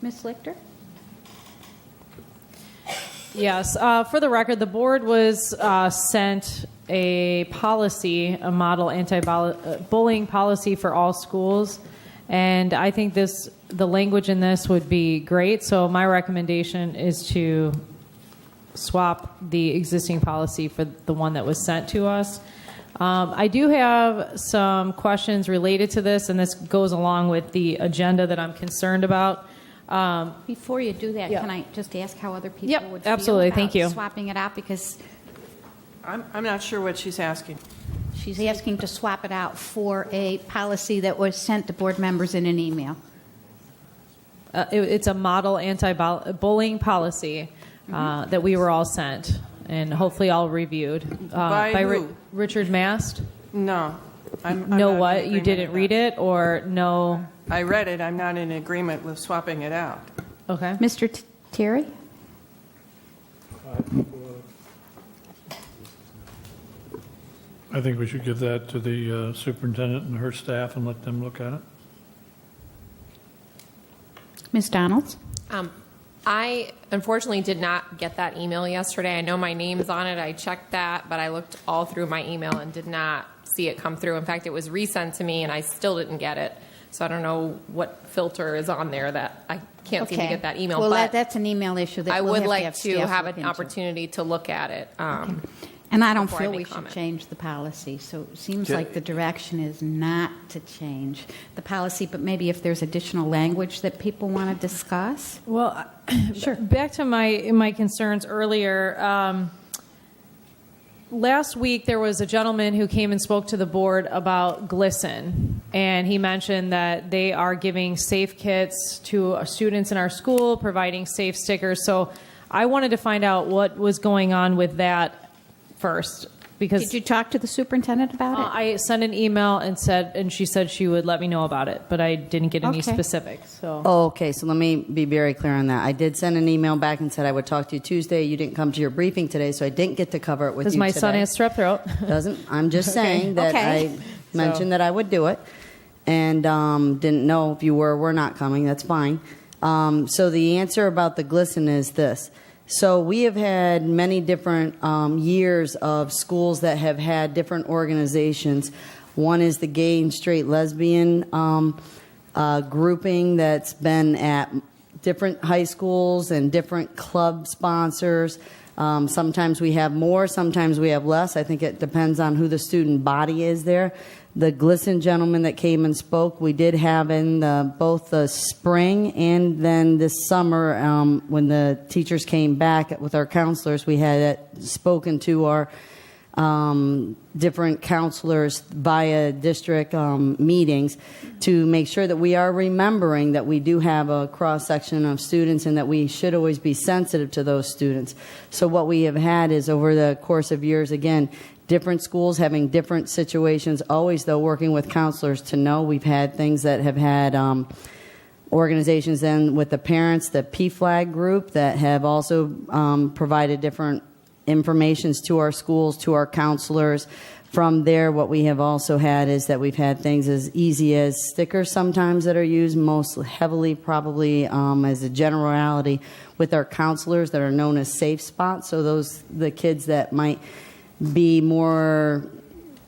Ms. Lichter? Yes. For the record, the board was sent a policy, a model anti-bullying policy for all schools, and I think the language in this would be great. So my recommendation is to swap the existing policy for the one that was sent to us. I do have some questions related to this, and this goes along with the agenda that I'm concerned about. Before you do that, Yeah. Can I just ask how other people Yep, would feel absolutely. about Thank you. swapping it out? Because I'm not sure what she's asking. she's asking to swap it out for a policy that was sent to board members in an email. It's a model anti-bullying policy that we were all sent, and hopefully all reviewed By who? Richard Mast. No. I'm No, not what? in You agreement didn't with read that. it, or no? I read it. I'm not in agreement with swapping it out. Okay. Mr. Terry? I think we should give that to the superintendent and her staff and let them look at it. Ms. Donalds? I unfortunately did not get that email yesterday. I know my name's on it. I checked that, but I looked all through my email and did not see it come through. In fact, it was resent to me, and I still didn't get it. So I don't know what filter is on there that I can't seem to get that email. Well, but that's an email issue that I we'll would have like have to staff have look an into. opportunity to look at it. And I don't before I feel make we should comment. change the policy, so it seems like the direction is not to change the policy, but maybe if there's additional language that people want to discuss. Well, Sure. back to my concerns earlier. Last week, there was a gentleman who came and spoke to the board about GLSEN, and he mentioned that they are giving safe kits to students in our school, providing safe stickers. So I wanted to find out what was going on with that first, because Did you talk to the superintendent about it? I sent an email and she said she would let me know about it, but I didn't get any Okay. specifics. So. Oh, okay, so let me be very clear on that. I did send an email back and said I would talk to you Tuesday. You didn't come to your briefing today, so I didn't get to cover it with Because you my today. son has strep throat. Doesn't. I'm just Okay. saying that Okay. I mentioned that I would do it, and didn't know if you were not coming. That's fine. So the answer about the GLSEN is this. So we have had many different years of schools that have had different organizations. One is the Gay and Straight Lesbian grouping that's been at different high schools and different club sponsors. Sometimes we have more, sometimes we have less. I think it depends on who the student body is there. The GLSEN gentleman that came and spoke, we did have in both the spring and then this summer when the teachers came back with our counselors, we had spoken to our different counselors via district meetings to make sure that we are remembering that we do have a cross-section of students and that we should always be sensitive to those students. So what we have had is over the course of years, again, different schools having different situations, always though working with counselors to know. We've had things that have had organizations then with the parents, the PFLAG group that have also provided different informations to our schools, to our counselors. From there, what we have also had is that we've had things as easy as stickers sometimes that are used most heavily, probably as a generality, with our counselors that are known as safe spots. So the kids that might be more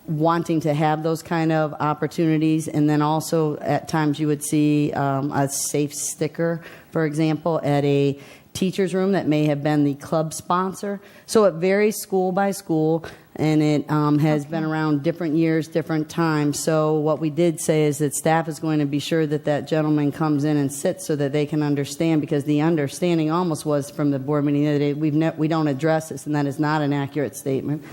wanting to have those kind of opportunities. And then also at times you would see a safe sticker, for example, at a teacher's room that may have been the club sponsor. So it varies school by school, and it has been around different years, different times. So what we did say is that staff is going to be sure that that gentleman comes in and sits so that they can understand, because the understanding almost was from the board meeting the other day, we don't address this, and that is not an accurate statement.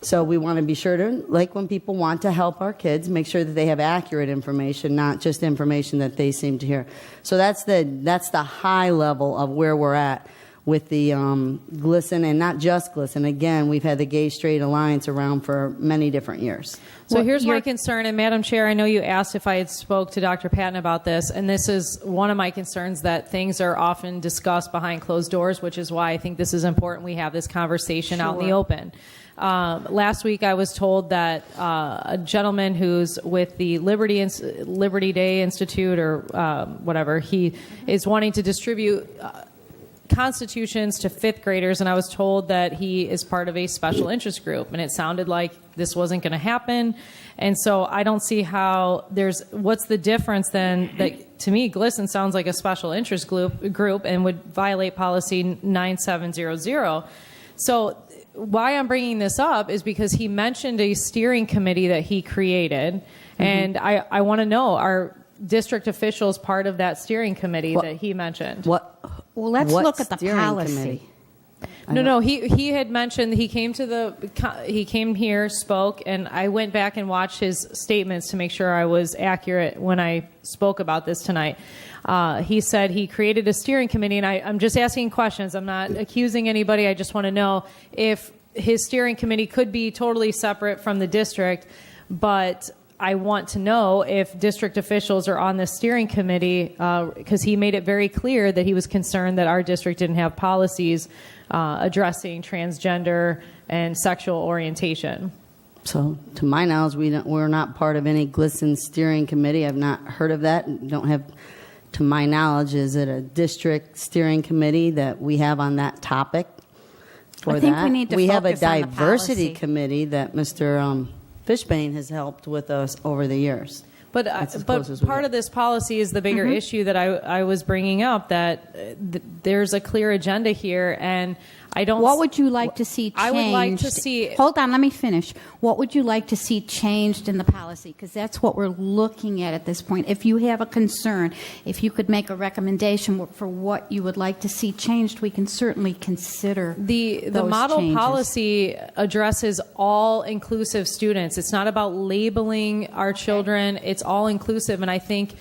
So we want to be sure to, like when people want to help our kids, make sure that they have accurate information, not just information that they seem to hear. So that's the high level of where we're at. with the GLSEN, and not just GLSEN. Again, we've had the Gay Straight Alliance around for many different years. So Well, here's my you're- concern, and Madam Chair, I know you asked if I had spoke to Dr. Patton about this, and this is one of my concerns, that things are often discussed behind closed doors, which is why I think this is important we have this conversation out in the Sure. open. Last week I was told that a gentleman who's with the Liberty Day Institute or whatever, he is wanting to distribute constitutions to fifth graders, and I was told that he is part of a special interest group, and it sounded like this wasn't going to happen. And so I don't see how what's the difference then? That to me, GLSEN sounds like a special interest group and would violate policy 9700. So why I'm bringing this up is because he mentioned a steering committee that he created, and I want to know, are district officials part of that steering committee that he mentioned? Well, let's What look at the steering policy. committee? No. He had mentioned he came here, spoke, and I went back and watched his statements to make sure I was accurate when I spoke about this tonight. He said he created a steering committee, and I'm just asking questions. I'm not accusing anybody. I just want to know if his steering committee could be totally separate from the district, but I want to know if district officials are on this steering committee, because he made it very clear that he was concerned that our district didn't have policies addressing transgender and sexual orientation. So, to my knowledge, we're not part of any GLSEN steering committee. I've not heard of that. Don't have, to my knowledge, is it a district steering committee that we have on that topic? For I think that, we need to have a focus on the diversity policy. committee that Mr. Fishbane has helped with us over the years. But That's as close as we part get. of this policy is the bigger issue that I was bringing up, that there's a clear agenda here, and I don't. What would you like to see changed? I would like to see. Hold on, let me finish. What would you like to see changed in the policy? Because that's what we're looking at this point. If you have a concern, if you could make a recommendation for what you would like to see changed, we can certainly consider The those model changes. policy addresses all inclusive students. It's not about labeling our children. It's all inclusive, and I think.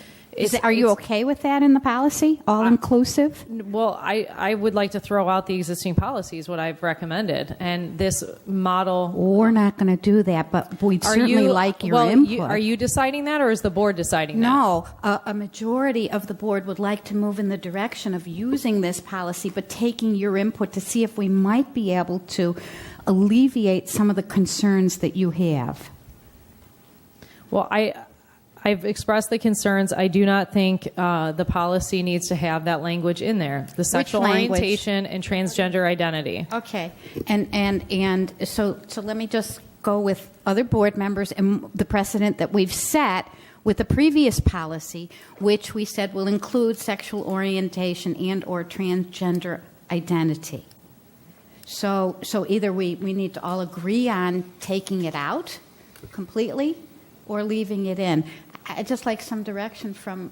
Are you okay with that in the policy? All inclusive? Well, I would like to throw out the existing policies, what I've recommended, and this model. We're not going to do that, but we'd Are certainly you like your well, input. are you deciding that, or is the board deciding that? No, a majority of the board would like to move in the direction of using this policy, but taking your input to see if we might be able to alleviate some of the concerns that you have. Well, I've expressed the concerns. I do not think the policy needs to have that language in there. The sexual language? orientation and transgender identity. Okay, and so let me just go with other board members and the precedent that we've set with the previous policy, which we said will include sexual orientation and or transgender identity. So either we need to all agree on taking it out completely or leaving it in. I'd just like some direction from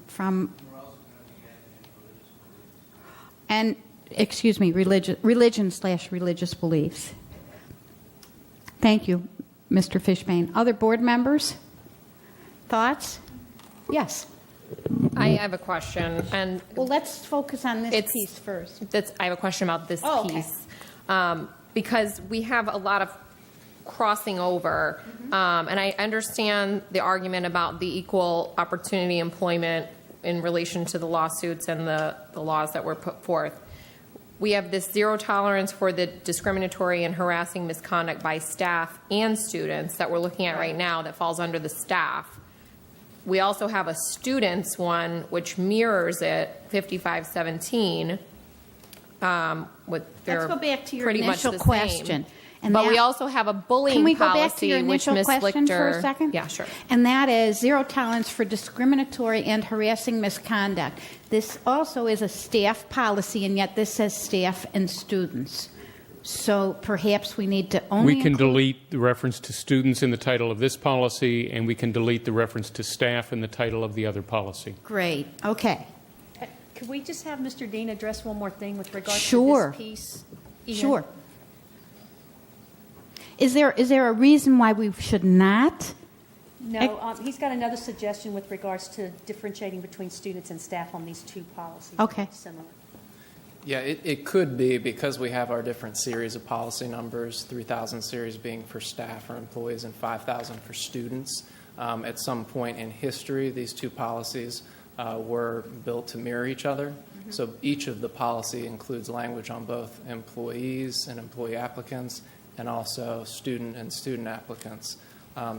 and excuse me, religion/religious beliefs. Thank you, Mr. Fishbane. Other board members? Thoughts? Yes. I have a question, and Well, let's focus on this It's- piece first. I have a question about this Oh, okay. piece, because we have a lot of crossing over, and I understand the argument about the equal opportunity employment in relation to the lawsuits and the laws that were put forth. We have this zero tolerance for the discriminatory and harassing misconduct by staff and students that we're looking at right now that falls under the staff. We also have a students one which mirrors it, 5517. With Let's go back to your pretty initial much the question. Same. And But we that- also have a bullying Can we go policy, back to your which initial Ms. question for a Lichter- second? Yeah, sure. And that is zero tolerance for discriminatory and harassing misconduct. This also is a staff policy, and yet this says staff and students. So perhaps we need to only We can include- delete the reference to students in the title of this policy, and we can delete the reference to staff in the title of the other policy. Great. Okay. Could we just have Mr. Dean address one more thing with regards Sure. to this piece? Ian? Sure. Is there a reason why we should not? No, he's got another suggestion with regards to differentiating between students and staff on these two policies. Okay. Similar. Yeah, it could be because we have our different series of policy numbers, 3,000 series being for staff or employees and 5,000 for students. At some point in history, these two policies were built to mirror each other. So each of the policy includes language on both employees and employee applicants and also student and student applicants.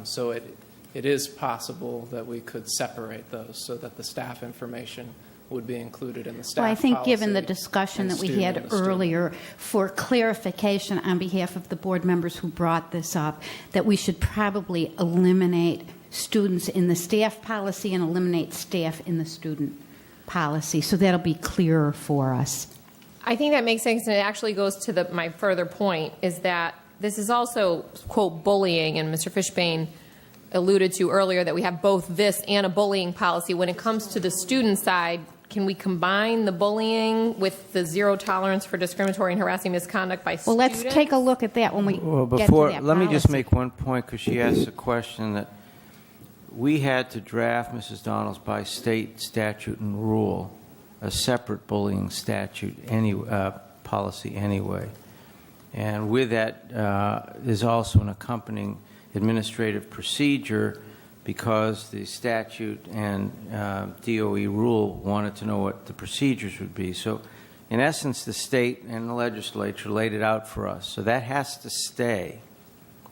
So it is possible that we could separate those so that the staff information would be included in the staff Well, I think given the policy discussion and that we student had in the student. earlier, for clarification on behalf of the board members who brought this up, that we should probably eliminate students in the staff policy and eliminate staff in the student policy. So that'll be clearer for us. I think that makes sense, and it actually goes to my further point, is that this is also, quote, bullying, and Mr. Fishbane alluded to earlier that we have both this and a bullying policy. When it comes to the student side, can we combine the bullying with the zero tolerance for discriminatory and harassing misconduct by Well, students? let's take a look at that when we Well, get to before, that let me just policy. make one point, because she asked a question that we had to draft, Mrs. Donalds, by state statute and rule, a separate bullying statute policy anyway. And with that, there's also an accompanying administrative procedure because the statute and DOE rule wanted to know what the procedures would be. So in essence, the state and the legislature laid it out for us. So that has to stay.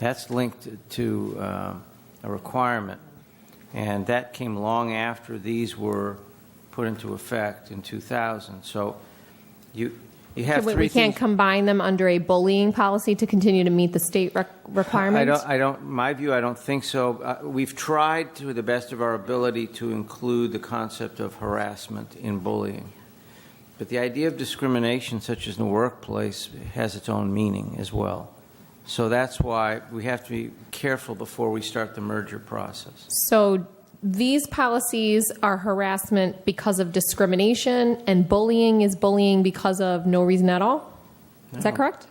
That's linked to a requirement. And that came long after these were put into effect in 2000. So you have So three we can't things. combine them under a bullying policy to continue to meet the state requirements? My view, I don't think so. We've tried to the best of our ability to include the concept of harassment in bullying. But the idea of discrimination, such as in the workplace, has its own meaning as well. So that's why we have to be careful before we start the merger process. So these policies are harassment because of discrimination, and bullying is bullying because of no reason at all? Is that correct?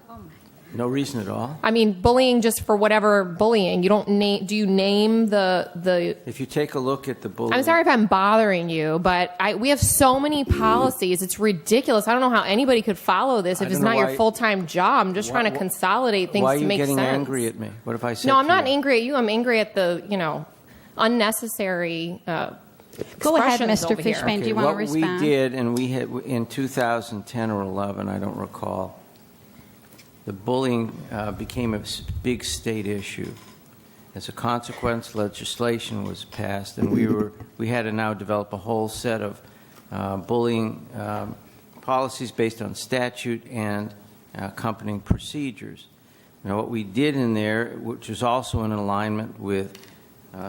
No reason at all. I mean, bullying just for whatever bullying. You don't name. Do you name the? If you take a look at the bullying, I'm sorry if I'm bothering you, but we have so many policies. It's ridiculous. I don't know how anybody could follow this if I it's don't know not your why- full time job. I'm just trying to consolidate things why are to you make getting sense. angry at me? What if I said No, I'm to not you? angry at you. I'm angry at the unnecessary. Go ahead, expressions Mr. over here. Fishbane. Do you want to What respond? we did, and we had in 2010 or 11, I don't recall, the bullying became a big state issue. As a consequence, legislation was passed, and we had to now develop a whole set of bullying policies based on statute and accompanying procedures. Now, what we did in there, which was also in alignment with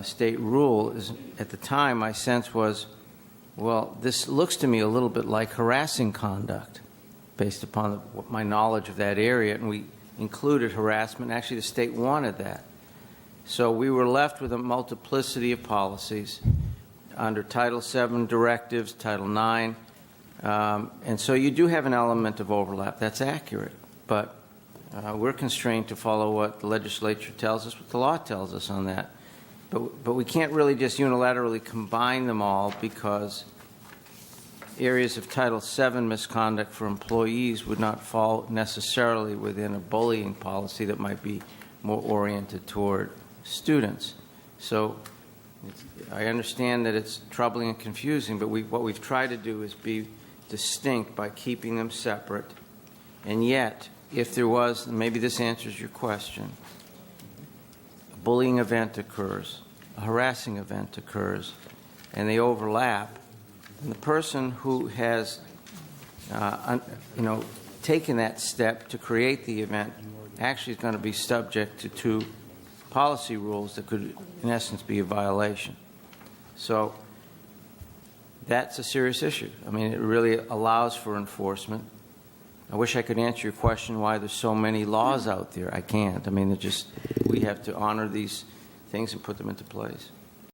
state rule, is at the time my sense was, well, this looks to me a little bit like harassing conduct based upon my knowledge of that area, and we included harassment. Actually, the state wanted that. So we were left with a multiplicity of policies under Title VII directives, Title IX, and so you do have an element of overlap. That's accurate, but we're constrained to follow what the legislature tells us, what the law tells us on that. But we can't really just unilaterally combine them all because areas of Title VII misconduct for employees would not fall necessarily within a bullying policy that might be more oriented toward students. So I understand that it's troubling and confusing, but what we've tried to do is be distinct by keeping them separate. And yet, if there was, and maybe this answers your question, a bullying event occurs, a harassing event occurs, and they overlap, and the person who has, taken that step to create the event actually is going to be subject to two policy rules that could, in essence, be a violation. So that's a serious issue. I mean, it really allows for enforcement. I wish I could answer your question why there's so many laws out there. I can't. I mean, we have to honor these things and put them into place.